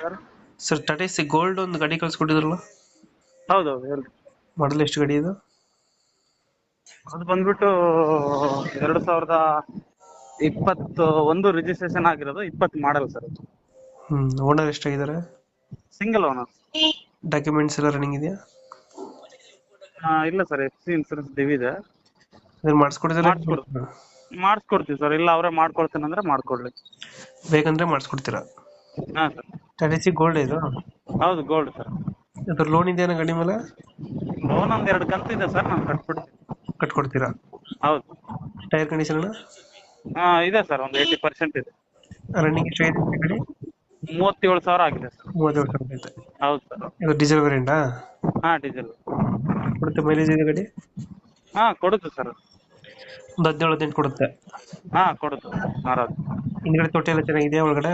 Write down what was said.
ಯಾರು? Sir Tata C gold ಒಂದು ಗಾಡಿ ಕಳ್ಸ್ಕೊಟ್ಟಿದ್ರಲ್ಲ, ಹೌದೌದು ಹೇಳಿ. ಮಾಡಲ್ ಎಷ್ಟು ಗಾಡಿ ಇದು? ಅದು ಬಂದ್ಬಿಟ್ಟು 2021 ರಿಜಿಸ್ಟ್ರೇಷನ್ ಆಗಿರೋದು, 20 ಮಾಡಲ್ ಸರ್. ಓನರ್ ಎಷ್ಟಾಗಿದ್ದಾರೆ? Single owner. ಡಾಕ್ಯುಮೆಂಟ್ಸ್ ಎಲ್ಲ ರನ್ನಿಂಗ್ ಇದೆಯಾ? ಇಲ್ಲ ಸರ್, FC ಇನ್ಸೂರೆನ್ಸ್ ಡ್ಯೂ ಇದೆ. ಅದ್ರ ಮಾಡಿಸ್ಕೊಡಿದ್ರೆ ಮಾಡಿಸ್ಕೊಡ್ತೀವಿ ಸರ್. ಇಲ್ಲ ಅವರೇ ಮಾಡ್ಕೊಡ್ತೀನಿ ಅಂದ್ರೆ ಮಾಡ್ಕೊಡ್ಲಿ. ಬೇಕಂದ್ರೆ ಮಾಡಿಸ್ಕೊಡ್ತೀರಾ? ಹಾ ಸರ್. ಟಾಟಾ ಸಿ ಗೋಲ್ಡ್ ಇದು? ಹೌದು ಗೋಲ್ಡ್ ಸರ್. ಅದ್ರ ಲೋನ್ ಇದೆಯಾ ಗಾಡಿ ಮೇಲೆ? ಲೋನ್ ಒಂದ್ 2 ಕಂತು ಇದೆ ಸರ್, ನಾನು ಕಟ್ಬಿಡ್ತೀನಿ. ಕಟ್ಕೊಡ್ತೀರಾ? ಹೌದು. ಟೈರ್ ಕಂಡೀಷನ್ ಇದೆ ಸರ್, ಒಂದು 80% ಇದೆ. ರನ್ನಿಂಗ್ ಎಷ್ಟಾಗಿದೆ ಗಾಡಿ? 37,000 ಆಗಿದೆ ಸರ್. 37,000 ಐತೆ. ಹೌದು ಸರ್. ಇದು ಡೀಸೆಲ್ ವೇರಿಯಂಟಾ? ಡೀಸೆಲ್. ಕೊಡುತ್ತೆ ಮೈಲೇಜ್ ಇದೆ ಗಾಡಿ? ಕೊಡುತ್ತೆ ಸರ್. ಒಂದು 17-18 ಕೊಡುತ್ತೆ. ಕೊಡುತ್ತೆ ಮಾರಾಟ. ಹಿಂದ್ಗಡೆ ತೊಟ್ಟಿ ಎಲ್ಲ ಚೆನ್ನಾಗಿದೆಯಾ ಒಳಗಡೆ?